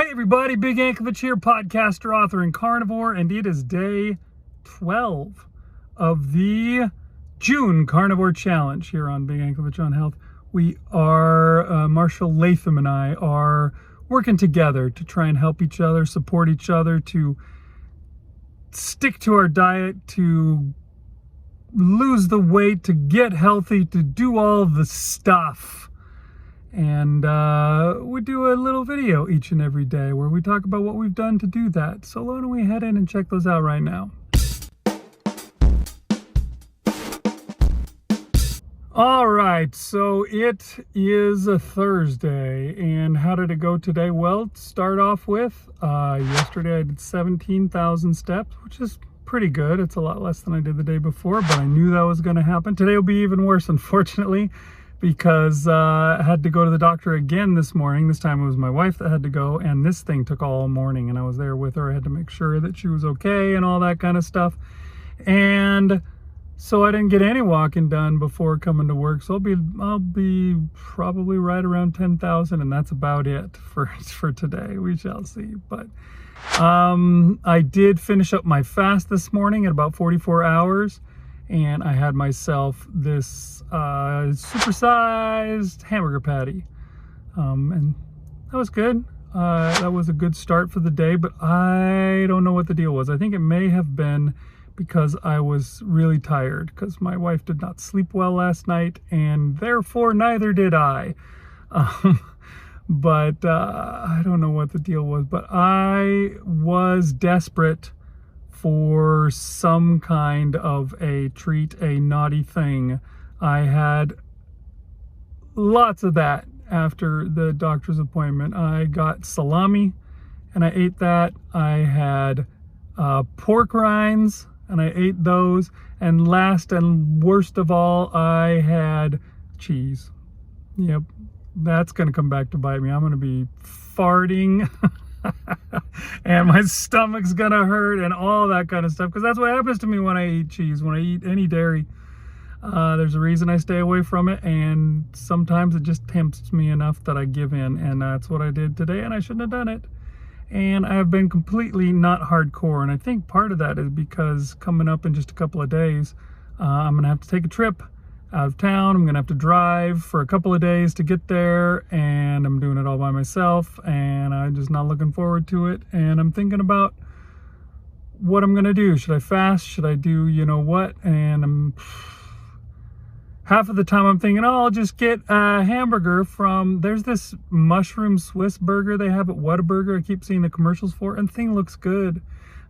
Hey everybody, Big Ankovich here, podcaster, author, and carnivore, and it is day 12 of the June Carnivore Challenge here on Big Ankovich on Health. We are, Marshal, Latham, and I are working together to try and help each other, support each other, to stick to our diet, to lose the weight, to get healthy, to do all the stuff. And we do a little video each and every day where we talk about what we've done to do that. So why don't we head in and check those out right now. All right, so it is a Thursday, and how did it go today? Well, to start off with, yesterday I did 17,000 steps, which is pretty good. It's a lot less than I did the day before, but I knew that was going to happen. Today will be even worse, unfortunately, because I had to go to the doctor again this morning. This time it was my wife that had to go, and this thing took all morning, and I was there with her. I had to make sure that she was okay and all that kind of stuff. And so I didn't get any walking done before coming to work. So I'll be probably right around 10,000, and that's about it for today. We shall see. But I did finish up my fast this morning at about 44 hours. And I had myself this supersized hamburger patty, and that was good. That was a good start for the day, but I don't know what the deal was. I think it may have been because I was really tired, because my wife did not sleep well last night, and therefore neither did I. But I don't know what the deal was, but I was desperate for some kind of a treat, a naughty thing. I had lots of that after the doctor's appointment. I got salami and I ate that. I had pork rinds and I ate those. And last and worst of all, I had cheese. Yep, that's gonna come back to bite me. I'm gonna be farting and my stomach's gonna hurt and all that kind of stuff, because that's what happens to me when I eat cheese, when I eat any dairy. There's a reason I stay away from it, and sometimes it just tempts me enough that I give in, and that's what I did today, and I shouldn't have done it. And I have been completely not hardcore, and I think part of that is because coming up in just a couple of days, I'm gonna have to take a trip out of town. I'm gonna have to drive for a couple of days to get there, and I'm doing it all by myself, and I'm just not looking forward to it. And I'm thinking about what I'm gonna do. Should I fast? Should I do you know what? And half of the time I'm thinking, oh, I'll just get a hamburger from, there's this mushroom Swiss burger they have at Whataburger. I keep seeing the commercials for it, and the thing looks good.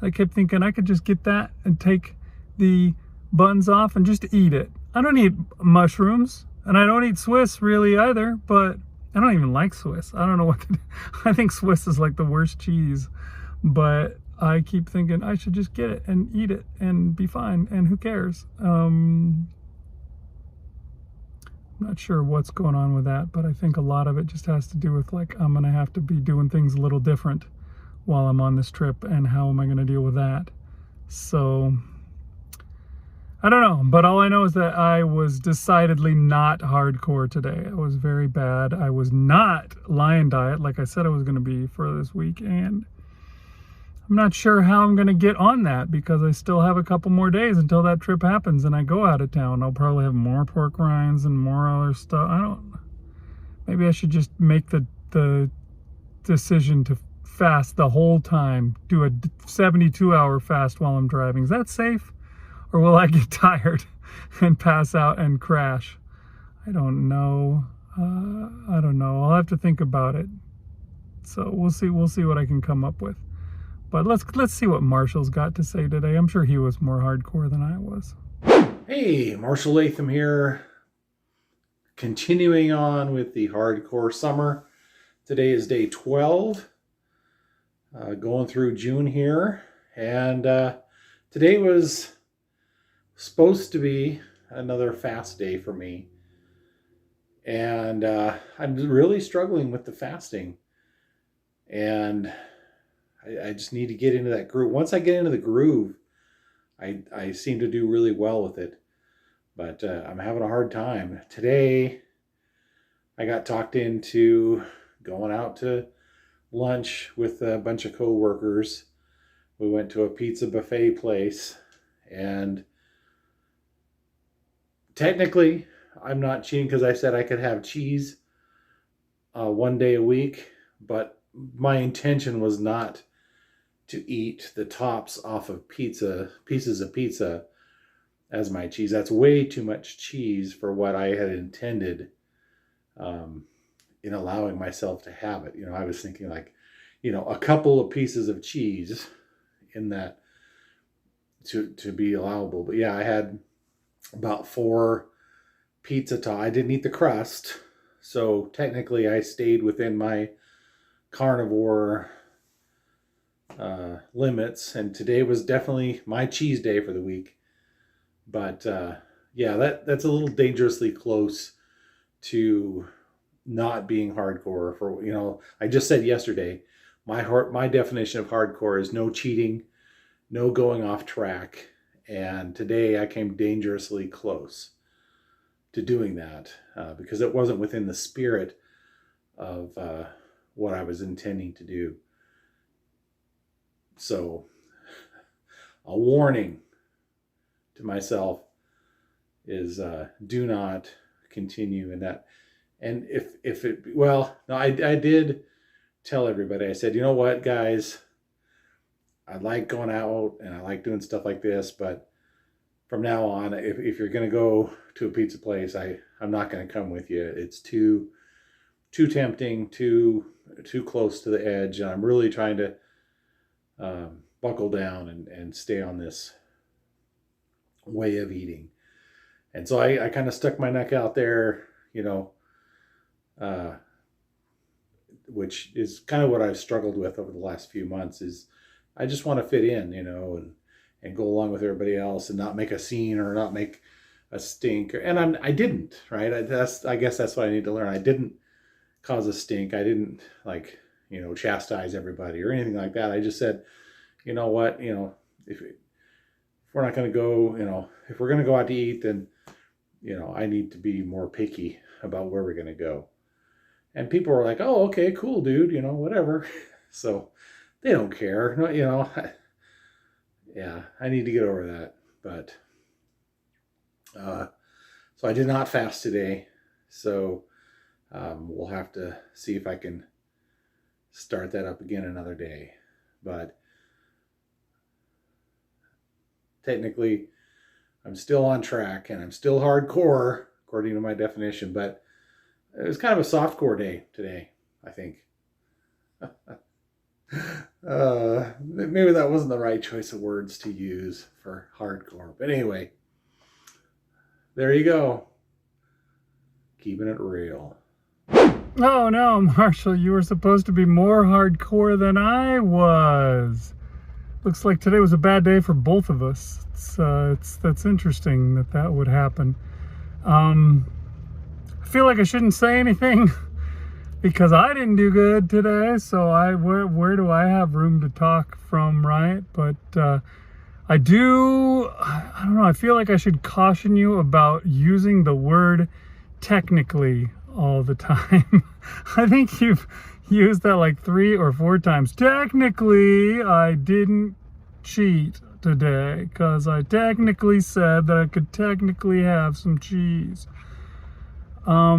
I kept thinking I could just get that and take the buns off and just eat it. I don't eat mushrooms, and I don't eat Swiss really either, but I don't even like Swiss. I don't know what to do. I think Swiss is like the worst cheese, but I keep thinking I should just get it and eat it and be fine, and who cares? I'm not sure what's going on with that, but I think a lot of it just has to do with, like, I'm gonna have to be doing things a little different while I'm on this trip, and how am I gonna deal with that? So I don't know, but all I know is that I was decidedly not hardcore today. I was very bad. I was not lion diet like I said I was going to be for this week, and I'm not sure how I'm going to get on that, because I still have a couple more days until that trip happens and I go out of town. I'll probably have more pork rinds and more other stuff. Maybe I should just make the decision to fast the whole time, do a 72-hour fast while I'm driving. Is that safe? Or will I get tired and pass out and crash? I don't know. I don't know. I'll have to think about it. So we'll see what I can come up with. But let's see what Marshal's got to say today. I'm sure he was more hardcore than I was. Hey, Marshal Latham here. Continuing on with the hardcore summer. Today is day 12. Going through June here. And today was supposed to be another fast day for me, and I'm really struggling with the fasting, and I just need to get into that groove. Once I get into the groove, I seem to do really well with it, but I'm having a hard time. Today I got talked into going out to lunch with a bunch of coworkers. We went to a pizza buffet place, and technically I'm not cheating because I said I could have cheese one day a week, but my intention was not to eat the tops off of pieces of pizza as my cheese. That's way too much cheese for what I had intended in allowing myself to have it. I was thinking like, a couple of pieces of cheese in that to be allowable. But yeah, I had about 4 pizza tops. I didn't eat the crust, so technically I stayed within my carnivore limits, and today was definitely my cheese day for the week. But yeah, that's a little dangerously close to not being hardcore. For I just said yesterday, my definition of hardcore is no cheating, no going off track, and today I came dangerously close to doing that because it wasn't within the spirit of what I was intending to do. So, a warning to myself is do not continue in that. And no, I did tell everybody, I said, you know what, guys, I like going out and I like doing stuff like this, but from now on, if you're going to go to a pizza place, I'm not going to come with you. It's too tempting, too close to the edge. And I'm really trying to buckle down and stay on this way of eating. And so I kind of stuck my neck out there, which is kind of what I've struggled with over the last few months. Is I just want to fit in, and go along with everybody else and not make a scene or not make a stink. And I didn't, right? I guess that's what I need to learn. I didn't cause a stink. I didn't chastise everybody or anything like that. I just said, you know what, if we're not going to go, if we're going to go out to eat, then, I need to be more picky about where we're going to go. And people were like, oh, okay, cool, dude, whatever. So they don't care. Yeah, I need to get over that. But, so I did not fast today. So we'll have to see if I can start that up again another day. But technically, I'm still on track and I'm still hardcore, according to my definition. But it was kind of a softcore day today, I think. Maybe that wasn't the right choice of words to use for hardcore. But anyway, there you go. Keeping it real. Oh no, Marshall, you were supposed to be more hardcore than I was. Looks like today was a bad day for both of us. That's interesting that would happen. I feel like I shouldn't say anything because I didn't do good today. So where do I have room to talk from, right? But I don't know. I feel like I should caution you about using the word technically all the time. I think you've used that like 3 or 4 times. Technically, I didn't cheat today because I technically said that I could technically have some cheese. I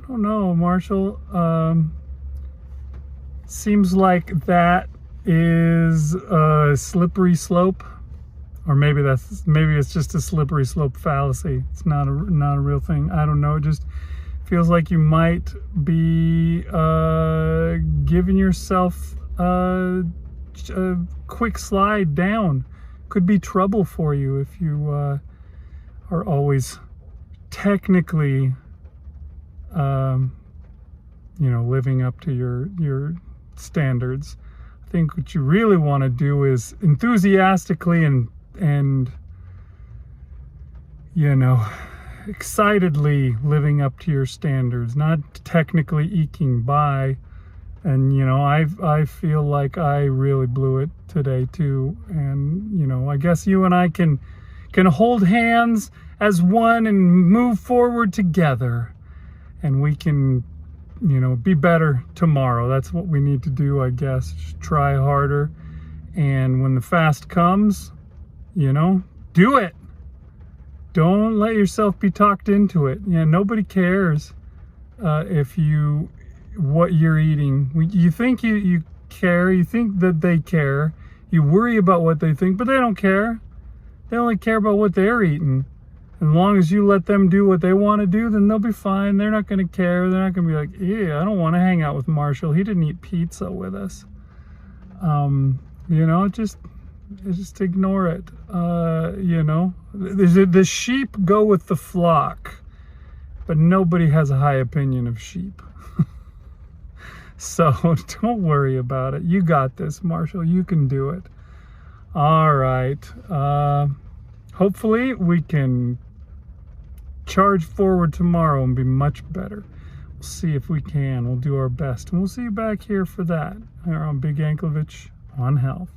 don't know, Marshall. Seems like that is a slippery slope, or maybe it's just a slippery slope fallacy. It's not a real thing. I don't know. It just feels like you might be giving yourself a quick slide down. Could be trouble for you if you are always technically living up to your standards. I think what you really want to do is enthusiastically and excitedly living up to your standards, not technically eking by. And I feel like I really blew it today too. And I guess you and I can hold hands as one and move forward together, and we can you know, be better tomorrow. That's what we need to do, I guess. Just try harder. And when the fast comes, you know, do it. Don't let yourself be talked into it. Yeah, nobody cares what you're eating. You think you care. You think that they care. You worry about what they think, but they don't care. They only care about what they're eating. As long as you let them do what they want to do, then they'll be fine. They're not going to care. They're not going to be like, yeah, I don't want to hang out with Marshall. He didn't eat pizza with us. You know, just ignore it. You know, the sheep go with the flock, but nobody has a high opinion of sheep. So don't worry about it. You got this, Marshall. You can do it. All right. Hopefully we can charge forward tomorrow and be much better. We'll see if we can. We'll do our best. And we'll see you back here for that. Here on Big Anklevich on Health.